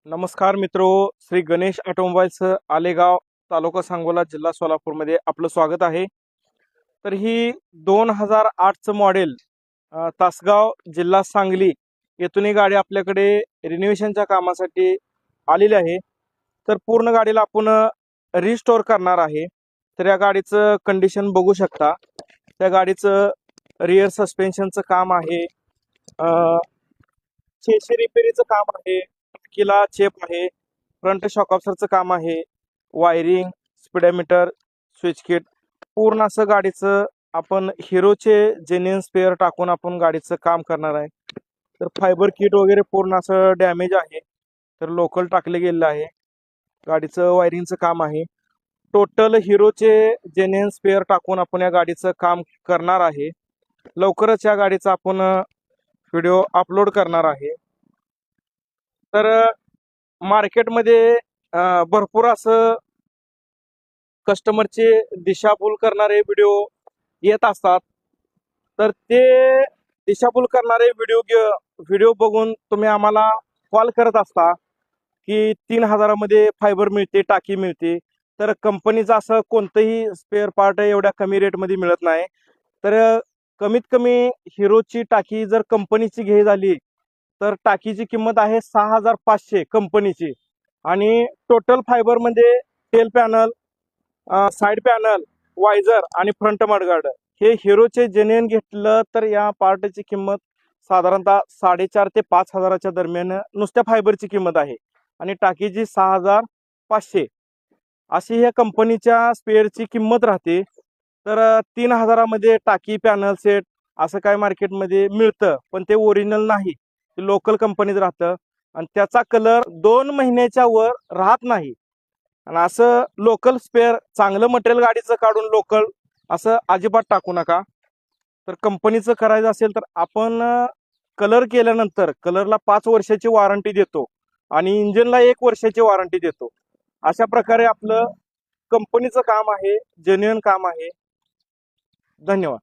नमस्कार मित्रो, श्री गणेश ऑटोमोबाईल्स आलेगाव, तालुका सांगोला, जिल्हा सोलापूरमध्ये आपलं स्वागत आहे. तर ही 2008चं मॉडेल तासगाव, जिल्हा सांगली येथून ही गाडी आपल्याकडे रिनोव्हेशनच्या कामासाठी आलेली आहे. तर पूर्ण गाडीला आपण रिस्टोअर करणार आहे. तर या गाडीचं कंडिशन बघू शकता. त्या गाडीचं रिअर सस्पेन्शनचं काम आहे, चेशी रिपेरीचं काम आहे, किला चेप आहे, फ्रंट शॉक ऑब्झर्वरचं काम आहे, वायरिंग, स्पीडोमीटर, स्विच किट पूर्ण असं गाडीचं आपण हिरोचे जेन्युइन स्पेअर टाकून आपण गाडीचं काम करणार आहे. तर फायबर किट वगैरे पूर्ण असं डॅमेज आहे, तर लोकल टाकले गेलेलं आहे. गाडीचं वायरिंगचं काम आहे. टोटल हिरोचे जेन्युइन स्पेअर टाकून आपण या गाडीचं काम करणार आहे. लवकरच या गाडीचा आपण व्हिडिओ अपलोड करणार आहे. तर मार्केटमध्ये भरपूर असं कस्टमरची दिशाभूल करणारे व्हिडिओ येत असतात. तर ते दिशाभूल करणारे व्हिडिओ बघून तुम्ही आम्हाला कॉल करत असता की 3,000मध्ये फायबर मिळते, टाकी मिळते. तर कंपनीचं असं कोणतंही स्पेअर पार्ट एवढ्या कमी रेटमध्ये मिळत नाही. तर कमीत कमी हिरोची टाकी जर कंपनीची घे झाली तर टाकीची किंमत आहे 6,500 कंपनीची. आणि टोटल फायबर म्हणजे टेल पॅनल, साइड पॅनल, वायझर आणि फ्रंट मडगार्ड हे हिरोचे जेन्युइन घेतलं तर या पार्टची किंमत साधारणतः 4,500 ते 5,000च्या दरम्यान नुसत्या फायबरची किंमत आहे. आणि टाकीची 6,500 अशी ह्या कंपनीच्या स्पेअरची किंमत राहते. तर 3,000मध्ये टाकी पॅनल सेट असं काय मार्केटमध्ये मिळतं, पण ते ओरिजिनल नाही, ते लोकल कंपनीत राहतं आणि त्याचा कलर 2 महिन्याच्या वर राहत नाही. आणि असं लोकल स्पेअर चांगलं मटेरियल गाडीचं काढून लोकल असं अजिबात टाकू नका. तर कंपनीचं करायचं असेल तर आपण कलर केल्यानंतर कलरला 5 वर्षाची वॉरंटी देतो आणि इंजिनला 1 वर्षाची वॉरंटी देतो. अशा प्रकारे आपलं कंपनीचं काम आहे, जेन्युइन काम आहे. धन्यवाद.